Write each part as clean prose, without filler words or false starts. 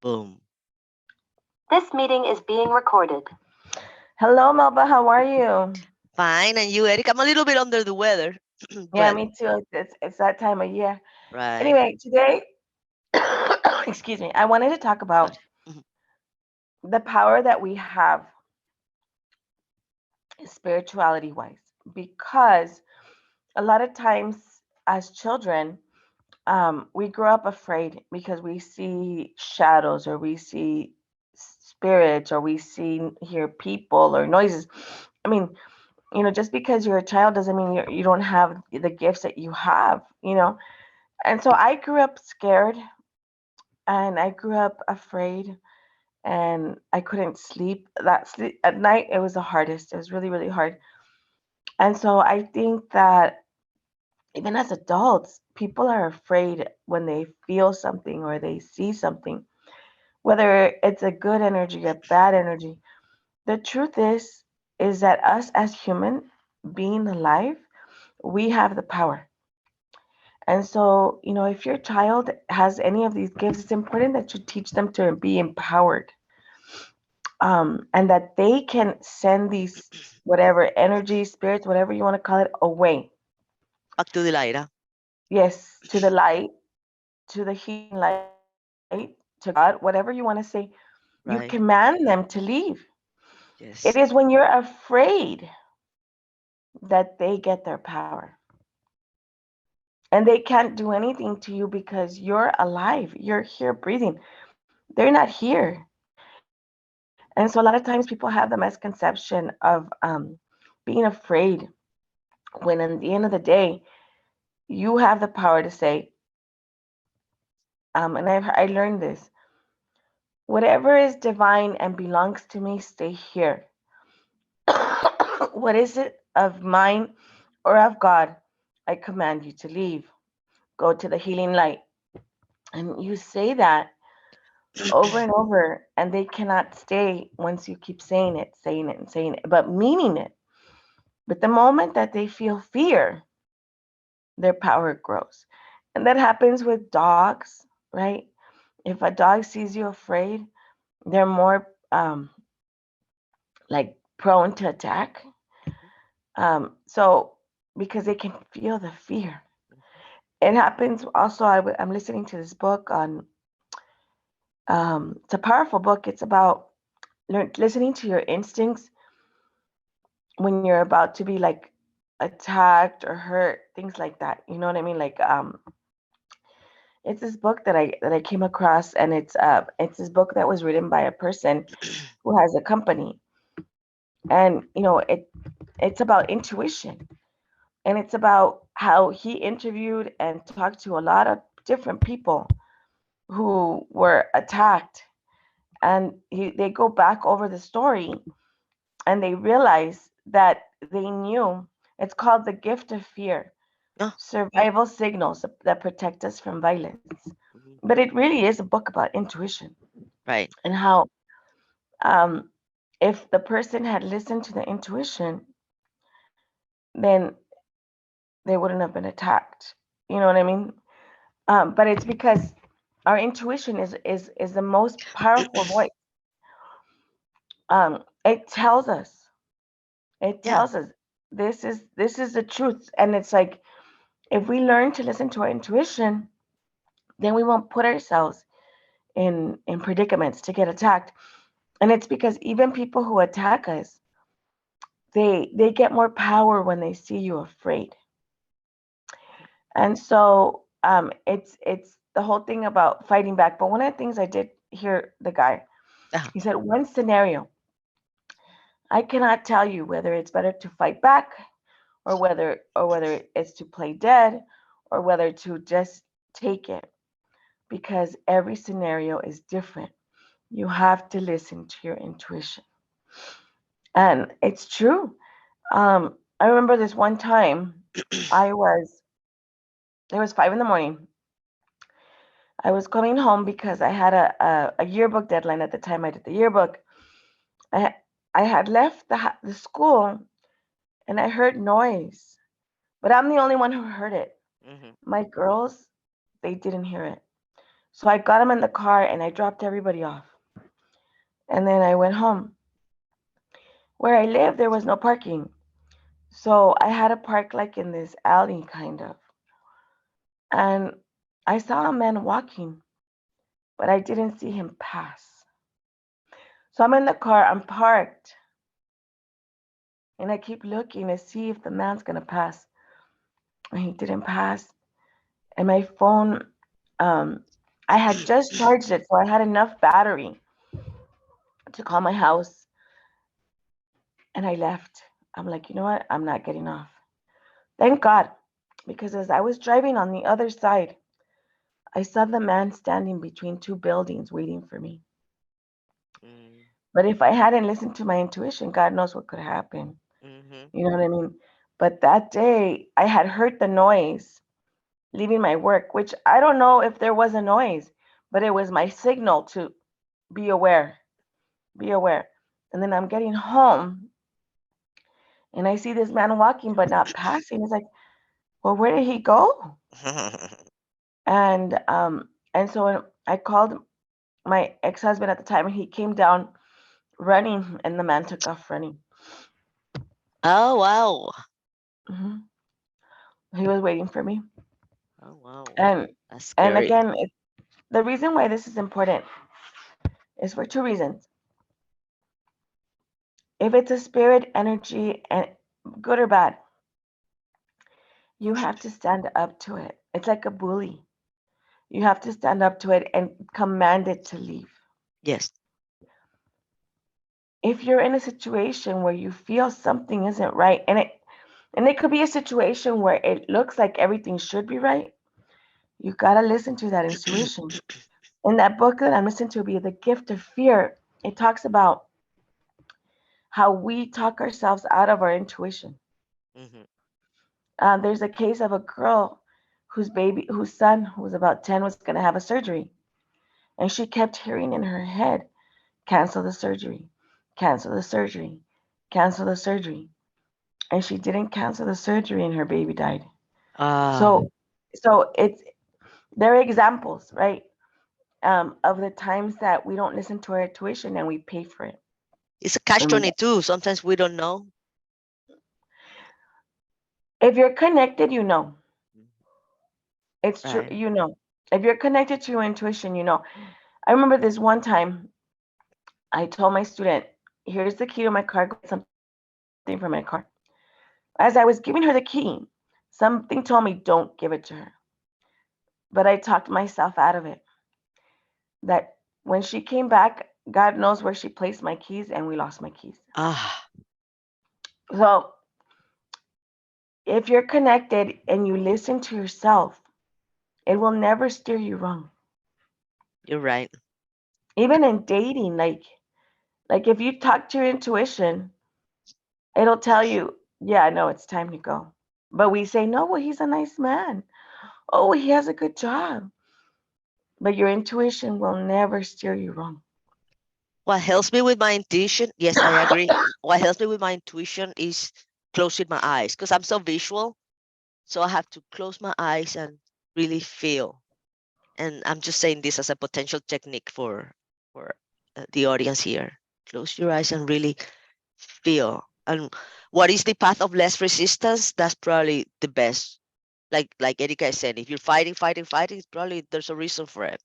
Boom. This meeting is being recorded. Hello, Melba. How are you? Fine. And you, Eric? I'm a little bit under the weather, Yeah, but me too. It's that time of year. right. Anyway, today, excuse me, I wanted to talk Sorry. about Mhm. the power that we have spirituality wise, because a lot of times as children, we grow up afraid because we see shadows or we see spirits or we hear people or noises. I mean, just because you're a child doesn't mean you don't have the gifts that you have. And so I grew up scared and I grew up afraid and I couldn't sleep. That sleep at night, it was the hardest. It was really, really hard. And so I think that even as adults, people are afraid when they feel something or they see something, whether it's a good energy, a bad energy. The truth is that us as human being alive, we have the power. And so, if your child has any of these gifts, it's important that you teach them to be empowered, and that they can send these, whatever energy, spirits, whatever you want to call it, away. Back to the light, huh? Yes, to the light, to the healing light, to God, whatever you want to say. You Right. command them to leave. It Yes. is when you're afraid that they get their power. And they can't do anything to you because you're alive. You're here breathing. They're not here. And so a lot of times people have the misconception of being afraid when at the end of the day, you have the power to say, and I learned this, whatever is divine and belongs to me, stay here. What is it of mine or of God, I command you to leave. Go to the healing light. And you say that over and over, and they cannot stay once you keep saying it, and saying it, but meaning it. But the moment that they feel fear, their power grows. And that happens with dogs, right? If a dog sees you afraid, they're more like prone to attack. So because they can feel the fear. It happens also. I'm listening to this book on. It's a powerful book. It's about listening to your instincts when you're about to be like attacked or hurt, things like that. You know what I mean? Like it's this book that I came across, and it's this book that was written by a person who has a company, and it's about intuition, and it's about how he interviewed and talked to a lot of different people who were attacked, and they go back over the story, and they realize that they knew. It's called The Gift of Fear: No. Survival Signals that Protect Us from Violence. Mhm. But it really is a book about intuition Right. and how, um, if the person had listened to the intuition, then they wouldn't have been attacked. You know what I mean? But it's because our intuition is the most powerful voice. It tells us. It Yeah. tells us this is the truth, and it's like if we learn to listen to our intuition, then we won't put ourselves in predicaments to get attacked. And it's because even people who attack us, they get more power when they see you afraid. And so it's the whole thing about fighting back. But one of the things I did hear the guy, Uh-huh. he said, one scenario, I cannot tell you whether it's better to fight back or whether it's to play dead or whether to just take it, because every scenario is different. You have to listen to your intuition. And it's true. I remember this one time I was it was 5 in the morning. I was coming home because I had a yearbook deadline at the time I did the yearbook. I I had left the school and I heard noise, but I'm the only one who heard it. Mhm. My girls, they didn't hear it. So I got him in the car and I dropped everybody off. And then I went home. Where I lived, there was no parking. So I had to park like in this alley, kind of. And I saw a man walking, but I didn't see him pass. So I'm in the car, I'm parked, and I keep looking to see if the man's going to pass. And he didn't pass. And my phone, I had just charged it, so I had enough battery to call my house. And I left. I'm like, you know what? I'm not getting off. Thank God, because as I was driving on the other side, I saw the man standing between two buildings waiting for me. Mm, But if I hadn't listened to my intuition, God knows what could happen. mhm. You know what I mean? But that day, I had heard the noise leaving my work, which I don't know if there was a noise, but it was my signal to be aware, be aware. And then I'm getting home and I see this man walking but not passing. It's like, well, where did he go? And so I called my ex-husband at the time, and he came down running, and the man took off running. Oh, wow. hmm He was waiting for me. Oh, wow. And That's and scary. again, the reason why this is important is for two reasons. If it's a spirit energy, and good or bad, you have to stand up to it. It's like a bully. You have to stand up to it and command it to leave. Yes. If you're in a situation where you feel something isn't right, and it could be a situation where it looks like everything should be right, you gotta listen to that intuition. In that book that I'm listening to, be The Gift of Fear, it talks about how we talk ourselves out of our intuition. Mhm. There's a case of a girl whose son, who was about 10, was going to have a surgery. And she kept hearing in her head, cancel the surgery, cancel the surgery, cancel the surgery. And she didn't cancel the surgery and her baby died. Ah, So there are examples, right? Of the times that we don't listen to our intuition and we pay for it. it's a catch And 22. Sometimes we don't know. if you're connected, you know. It's true, Right. you know. If you're connected to your intuition, you know. I remember this one time I told my student, here's the key to my car, go get something from my car. As I was giving her the key, something told me, don't give it to her. But I talked myself out of it. That when she came back, God knows where she placed my keys, and we lost my keys. Ah, So if you're connected and you listen to yourself, it will never steer you wrong. you're right. Even in dating, like if you talk to your intuition, it'll tell you, yeah, no, it's time to go. But we say, no, well, he's a nice man. Oh, he has a good job. But your intuition will never steer you wrong. What helps me with my intuition, yes, I agree. What helps me with my intuition is closing my eyes because I'm so visual. So I have to close my eyes and really feel. And I'm just saying this as a potential technique for the audience here. Close your eyes and really feel. And what is the path of less resistance? That's probably the best. Like Erika said, if you're fighting, it's probably there's a reason for it.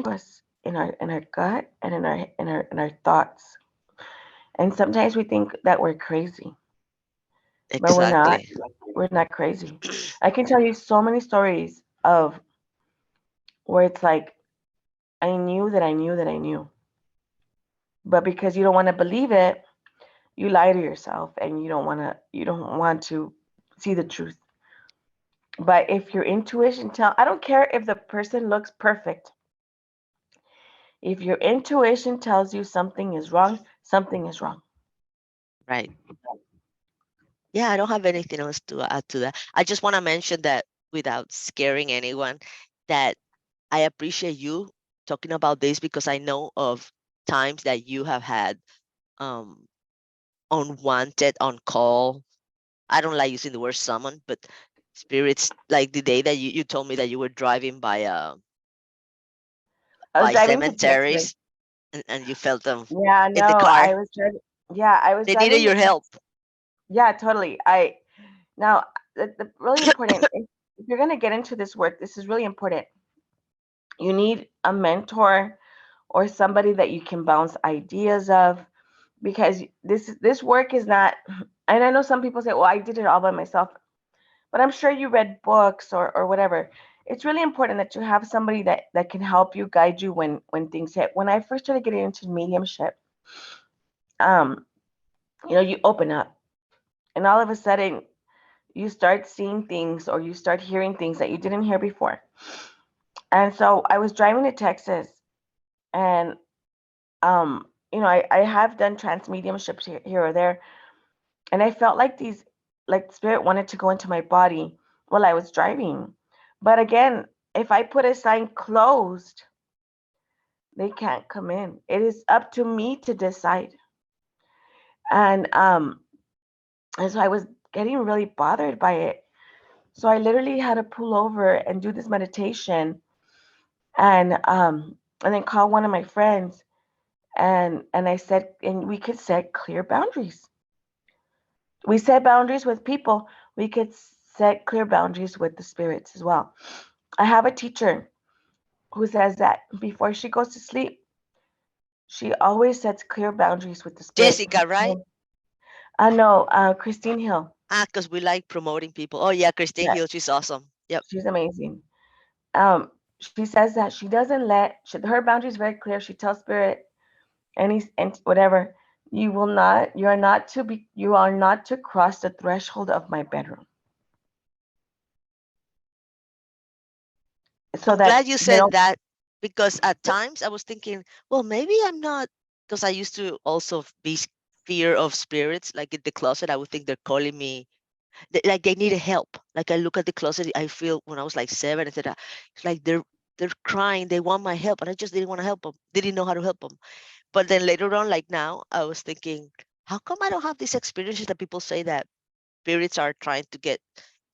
Us in our gut and in our thoughts. And sometimes we think that we're crazy, but we're not. Exactly. We're not crazy. I can tell you so many stories of where it's like I knew that I knew that I knew. But because you don't want to believe it, you lie to yourself and you don't want to see the truth. But if your intuition I don't care if the person looks perfect. If your intuition tells you something is wrong, something is wrong. Right. Yeah, I don't have anything else to add to that. I just want to mention that without scaring anyone, that I appreciate you talking about this because I know of times that you have had um unwanted on call. I don't like using the word summon, but spirits, like the day that you told me that you were driving by I was driving to Texas. cemeteries and you felt them Yeah, in the no, car. I was driving. Yeah, I was They needed driving to your help. Texas. Yeah, totally. Now the really important if you're gonna get into this work, this is really important. You need a mentor or somebody that you can bounce ideas of because this work is not. And I know some people say, "Well, I did it all by myself," but I'm sure you read books or whatever. It's really important that you have somebody that can help you guide you when things hit. When I first started getting into mediumship, um, you open up, and all of a sudden you start seeing things or you start hearing things that you didn't hear before. And so I was driving to Texas, and I have done trance mediumships here or there, and I felt like like spirit wanted to go into my body while I was driving. But again, if I put a sign closed, they can't come in. It is up to me to decide. And so I was getting really bothered by it. So I literally had to pull over and do this meditation, and then call one of my friends, and I said, and we could set clear boundaries. We set boundaries with people. We could set clear boundaries with the spirits as well. I have a teacher who says that before she goes to sleep, she always sets clear boundaries with the spirits. Jessica, right? No, Christine Hill. Because we like promoting people. Oh yeah, Christine Yeah, Hill, she's awesome. Yep. she's amazing. She says that she doesn't her boundaries very clear. She tells spirit and whatever, you are not to cross the threshold of my bedroom. So I'm that glad you they said don't. that because at times I was thinking, well, maybe I'm not, because I used to also be fear of spirits. Like in the closet, I would think they're calling me, like they needed help. Like I look at the closet, I feel when I was like 7, etc. It's like they're crying, they want my help, and I just didn't want to help them. Didn't know how to help them. But then later on, like now, I was thinking, how come I don't have these experiences that people say that spirits are trying to get?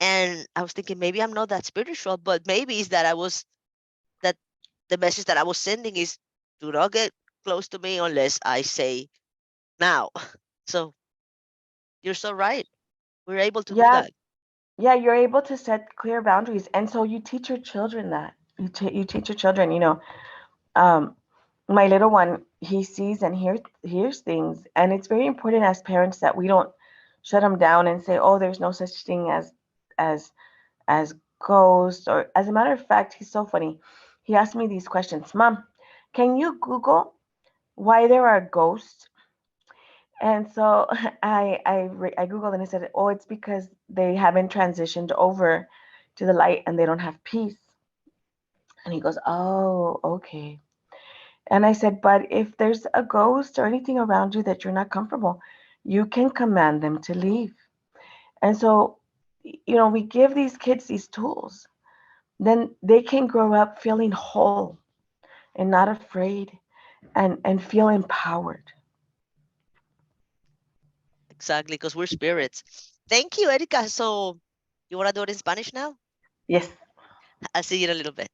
And I was thinking maybe I'm not that spiritual, but maybe it's that that the message that I was sending is do not get close to me unless I say now. So you're so right. We're able to do Yeah, that. yeah, you're able to set clear boundaries, and so you teach your children that. You teach your children. Um, my little one, he sees and hears things, and it's very important as parents that we don't shut him down and say, "Oh, there's no such thing as as ghosts." Or as a matter of fact, he's so funny. He asked me these questions. Mom, can you Google why there are ghosts? And so I Googled and I said, oh, it's because they haven't transitioned over to the light and they don't have peace. And he goes, oh, okay. And I said, but if there's a ghost or anything around you that you're not comfortable, you can command them to leave. And so, we give these kids these tools. Then they can grow up feeling whole and not afraid and feel empowered. Exactly, because we're spirits. Thank you, Erika. So you want to do it in Spanish now? Yes. I'll see you in a little bit.